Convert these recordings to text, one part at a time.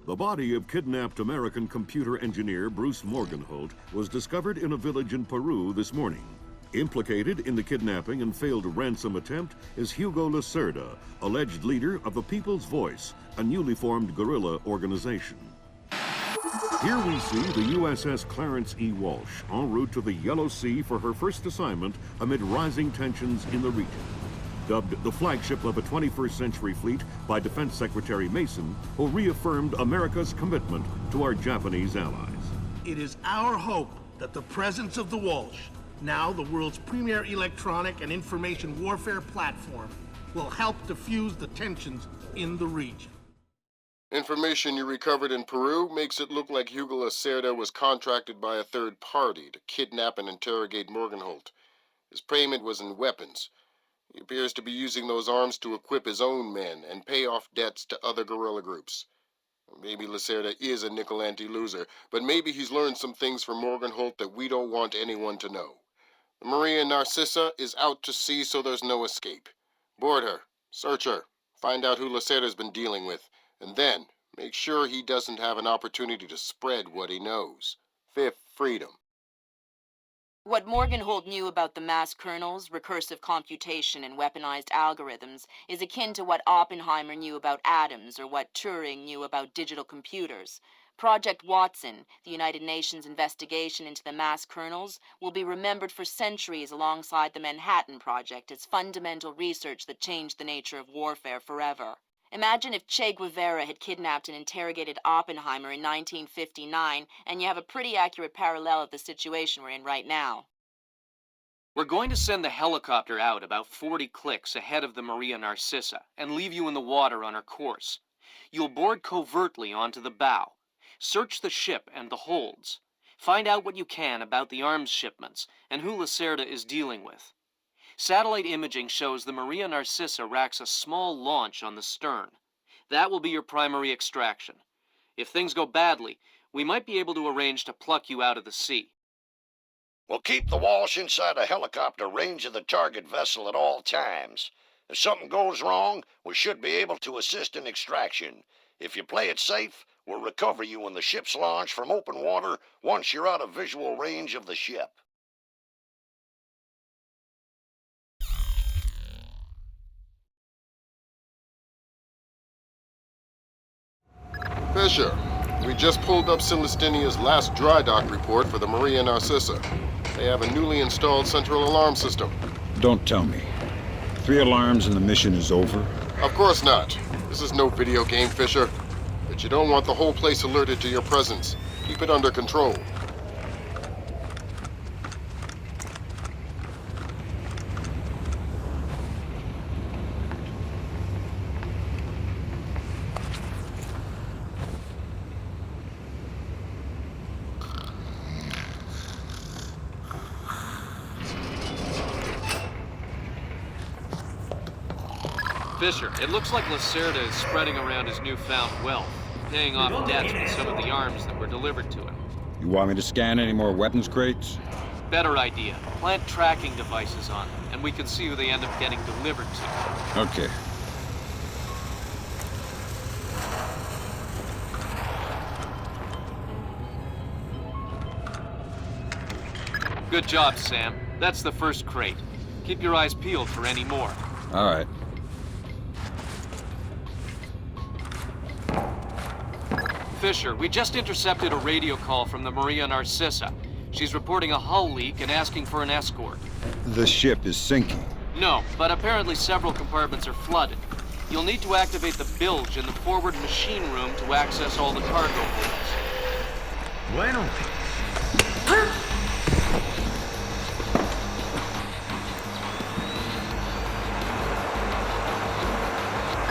The body of kidnapped American computer engineer Bruce Morgenholt was discovered in a village in Peru this morning. Implicated in the kidnapping and failed ransom attempt is Hugo Lacerda, alleged leader of the People's Voice, a newly formed guerrilla organization. Here we see the USS Clarence E. Walsh en route to the Yellow Sea for her first assignment amid rising tensions in the region. Dubbed the flagship of a 21st century fleet by Defense Secretary Mason, who reaffirmed America's commitment to our Japanese allies. It is our hope that the presence of the Walsh, now the world's premier electronic and information warfare platform, will help diffuse the tensions in the region. Information you recovered in Peru makes it look like Hugo Lacerda was contracted by a third party to kidnap and interrogate Morgenholt. His payment was in weapons. He appears to be using those arms to equip his own men and pay off debts to other guerrilla groups. Maybe Lacerda is a nickel-ante loser, but maybe he's learned some things from Morgenholt that we don't want anyone to know. The Maria Narcissa is out to sea, so there's no escape. Board her, search her, find out who Lacerda's been dealing with, and then make sure he doesn't have an opportunity to spread what he knows. Fifth freedom. What Morgenholt knew about the mass kernels, recursive computation, and weaponized algorithms is akin to what Oppenheimer knew about atoms or what Turing knew about digital computers. Project Watson, the United Nations investigation into the mass kernels, will be remembered for centuries alongside the Manhattan Project as fundamental research that changed the nature of warfare forever. Imagine if Che Guevara had kidnapped and interrogated Oppenheimer in 1959, and you have a pretty accurate parallel of the situation we're in right now. We're going to send the helicopter out about 40 clicks ahead of the Maria Narcissa and leave you in the water on her course. You'll board covertly onto the bow. Search the ship and the holds. Find out what you can about the arms shipments and who Lacerda is dealing with. Satellite imaging shows the Maria Narcissa racks a small launch on the stern. That will be your primary extraction. If things go badly, we might be able to arrange to pluck you out of the sea. We'll keep the Walsh inside a helicopter range of the target vessel at all times. If something goes wrong, we should be able to assist in extraction. If you play it safe, we'll recover you when the ship's launched from open water once you're out of visual range of the ship. Fisher, we just pulled up Celestinia's last dry dock report for the Maria Narcissa. They have a newly installed central alarm system. Don't tell me. 3 alarms and the mission is over? Of course not. This is no video game, Fisher. But you don't want the whole place alerted to your presence. Keep it under control. Fisher, it looks like Lacerda is spreading around his newfound wealth, paying off debts with some of the arms that were delivered to him. You want me to scan any more weapons crates? Better idea. Plant tracking devices on them, and we can see who they end up getting delivered to. Okay. Good job, Sam. That's the first crate. Keep your eyes peeled for any more. All right. Fisher, we just intercepted a radio call from the Maria Narcissa. She's reporting a hull leak and asking for an escort. The ship is sinking. No, but apparently several compartments are flooded. You'll need to activate the bilge in the forward machine room to access all the cargo holds. Bueno.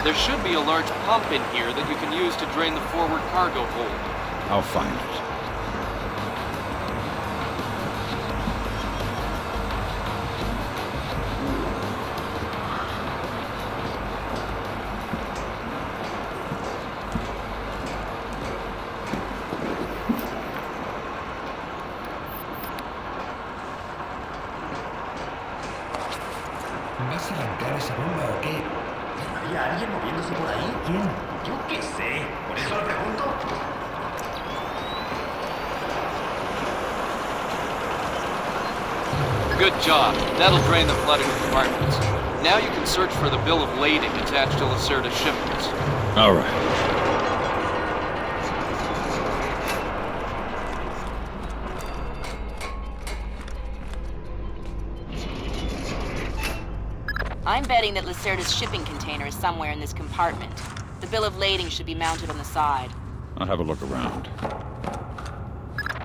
There should be a large pump in here that you can use to drain the forward cargo hold. I'll find it. ¿Vas a arrancar esa bomba o qué? ¿Había alguien moviéndose por ahí? ¿Quién? Yo qué sé, por eso lo pregunto. Good job. That'll drain the flooded compartments. Now you can search for the bill of lading attached to Lacerda's shipments. All right. I'm betting that Lacerda's shipping container is somewhere in this compartment. The bill of lading should be mounted on the side. I'll have a look around.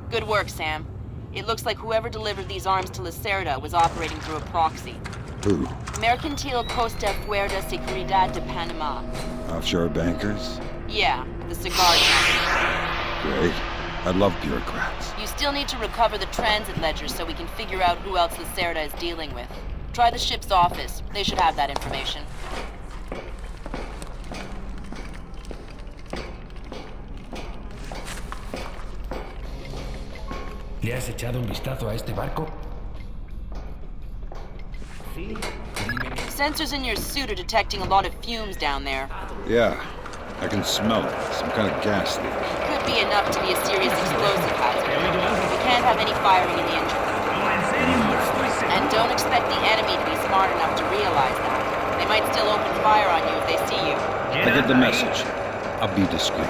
Good work, Sam. It looks like whoever delivered these arms to Lacerda was operating through a proxy. Who? Mercantil Costa Fuerza Seguridad de Panama. Offshore bankers? Yeah, the cigar company. Great. I love bureaucrats. You still need to recover the transit ledgers so we can figure out who else Lacerda is dealing with. Try the ship's office. They should have that information. ¿Le has echado un vistazo a este barco? Sí. Sensors in your suit are detecting a lot of fumes down there. Yeah, I can smell it. Some kind of gas leak. Could be enough to be a serious explosive hazard. We can't have any firing in the engine. And don't expect the enemy to be smart enough to realize that. They might still open fire on you if they see you. I get the message. I'll be discreet.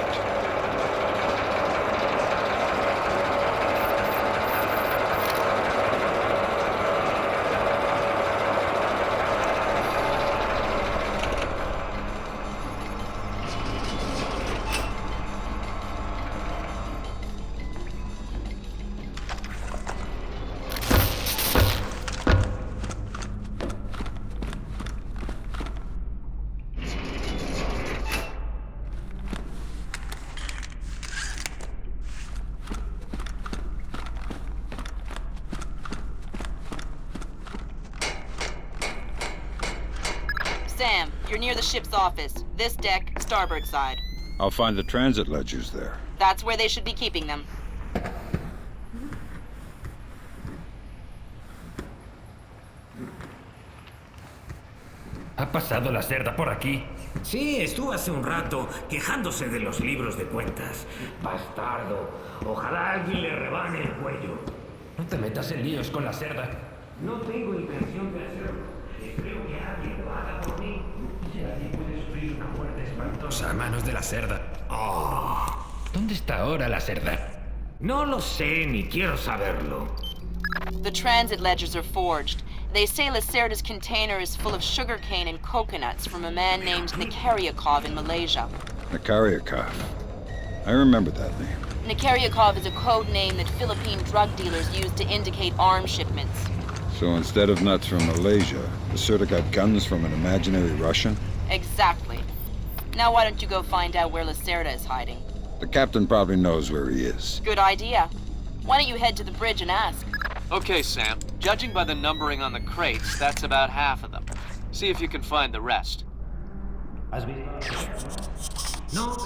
Sam, you're near the ship's office. This deck, starboard side. I'll find the transit ledgers there. That's where they should be keeping them. ¿Ha pasado Lacerda por aquí? Sí, estuvo hace un rato quejándose de los libros de cuentas. Bastardo. Ojalá alguien le rebane el cuello. No te metas en líos con Lacerda. No tengo intención de hacerlo. Espero que alguien lo haga por mí. Si alguien puede sufrir una muerte espantosa A manos de Lacerda. Oh. ¿Dónde está ahora Lacerda? No lo sé ni quiero saberlo. The transit ledgers are forged. They say Lacerda's container is full of sugarcane and coconuts from a man named Nikaryakov in Malaysia. Nikaryakov. I remember that name. Nikaryakov is a code name that Philippine drug dealers use to indicate arms shipments. So instead of nuts from Malaysia, Lacerda got guns from an imaginary Russian? Exactly. Now why don't you go find out where Lacerda is hiding? The captain probably knows where he is. Good idea. Why don't you head to the bridge and ask? Okay, Sam. Judging by the numbering on the crates, that's about half of them. See if you can find the rest. No,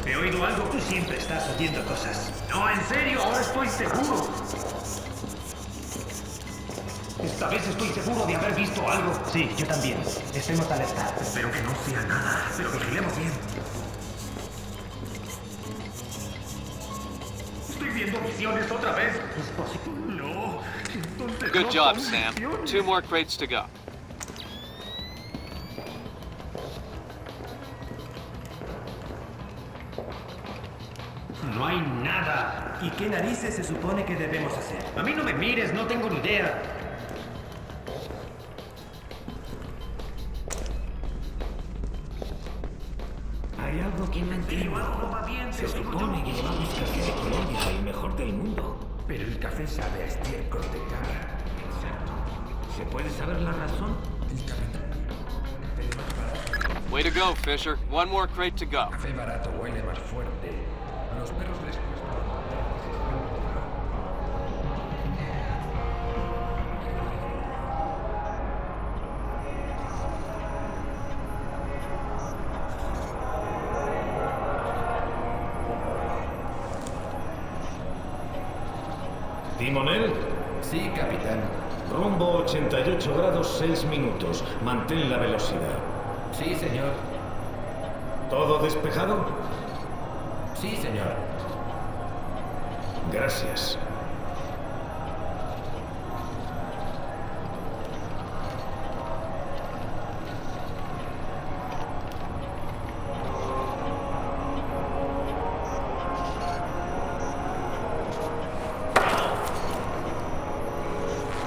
he oído algo. Tú siempre estás oyendo cosas. No, en serio, ahora estoy seguro. Esta vez estoy seguro de haber visto algo. Sí, yo también. Estemos alerta. Espero que no sea nada, pero vigilemos bien. Estoy viendo visiones otra vez. ¿Es posible? No. Entonces Good no job, son Sam. visiones. 2 more crates to go. No hay nada. ¿Y qué narices se supone que debemos hacer? A mí no me mires, no tengo ni idea. Hay algo que no entiendo. Se supone que llevamos café de Colombia, el mejor del mundo. Pero el café sabe a estiércol de cabra. Exacto. ¿Se puede saber la razón? El capitán. Way to go, Fisher. 1 more crate to go. Café barato huele más fuerte. A los perros les cuesta. ¿Timonel? Sí, capitán. Rumbo 88 grados 6 minutos. Mantén la velocidad. Sí, señor. ¿Todo despejado? Sí, señor. Gracias.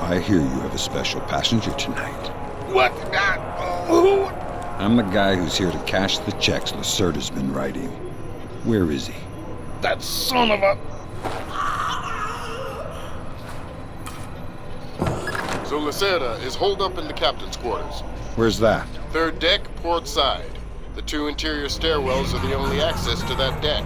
I hear you have a special passenger tonight. What? Who? I'm the guy who's here to cash the checks Lacerda's been writing. Where is he? That son of a... So Lacerda is holed up in the captain's quarters. Where's that? Third deck, port side. The two interior stairwells are the only access to that deck.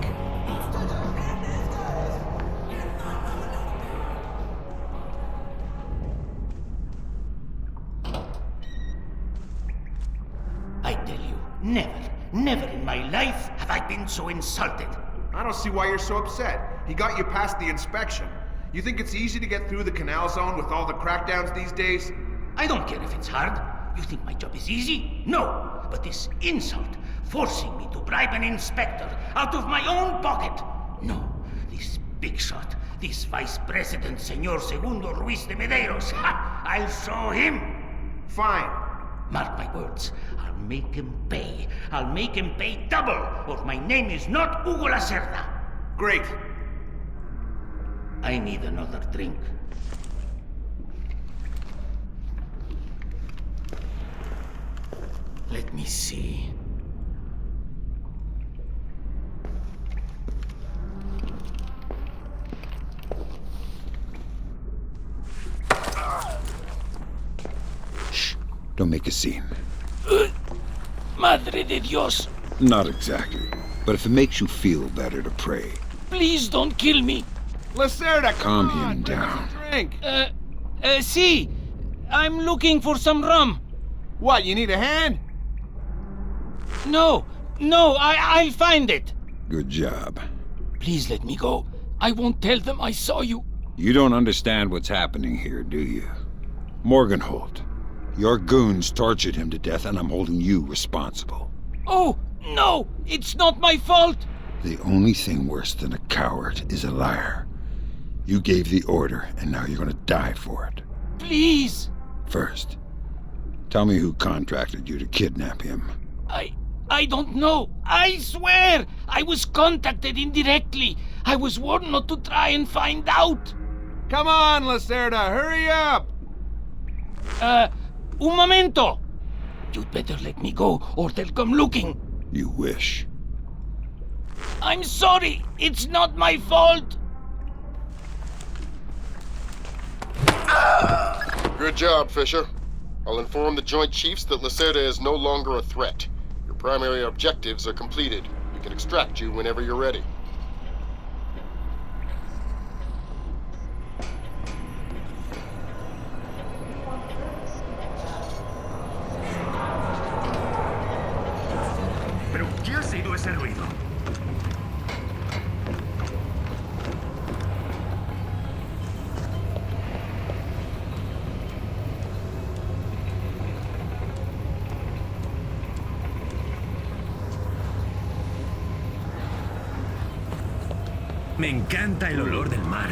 I tell you, never in my life have I been so insulted. I don't see why you're so upset. He got you past the inspection. You think it's easy to get through the canal zone with all the crackdowns these days? I don't care if it's hard. You think my job is easy? No. But this insult, forcing me to bribe an inspector out of my own pocket. No. This big shot, this Vice President, Señor Segundo Ruiz de Medeiros. Ha! I'll show him. Fine. Mark my words. I'll make him pay. I'll make him pay double, or my name is not Hugo Lacerda. Great. I need another drink. Let me see. Shh. Don't make a scene. Madre de Dios. Not exactly. But if it makes you feel better to pray. Please don't kill me. Lacerda, Calm him down. Drink. See. I'm looking for some rum. What, you need a hand? No, I'll find it. Good job. Please let me go. I won't tell them I saw you. You don't understand what's happening here, do you? Morgenholt. Your goons tortured him to death, and I'm holding you responsible. Oh, no! It's not my fault! The only thing worse than a coward is a liar. You gave the order, and now you're gonna die for it. Please! First, tell me who contracted you to kidnap him. I don't know. I swear! I was contacted indirectly. I was warned not to try and find out. Come on, Lacerda, hurry up! Un momento! You'd better let me go, or they'll come looking. You wish. I'm sorry. It's not my fault. Good job, Fisher. I'll inform the Joint Chiefs that Lacerda is no longer a threat. Your primary objectives are completed. We can extract you whenever you're ready. ¿Pero qué ha sido ese ruido? Me encanta el olor del mar.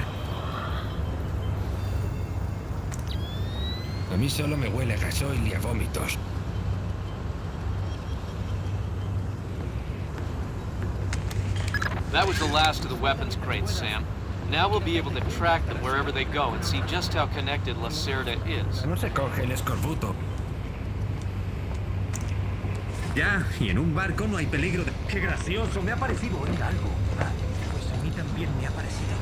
A mí solo me huele a gasoil y a vómitos. That was the last of the weapons crates, Sam. Now we'll be able to track them wherever they go and see just how connected Lacerda is. No se coge el escorbuto. Ya, y en un barco no hay peligro de... ¡Qué gracioso! Me ha parecido oír algo. Pues a mí también me ha parecido.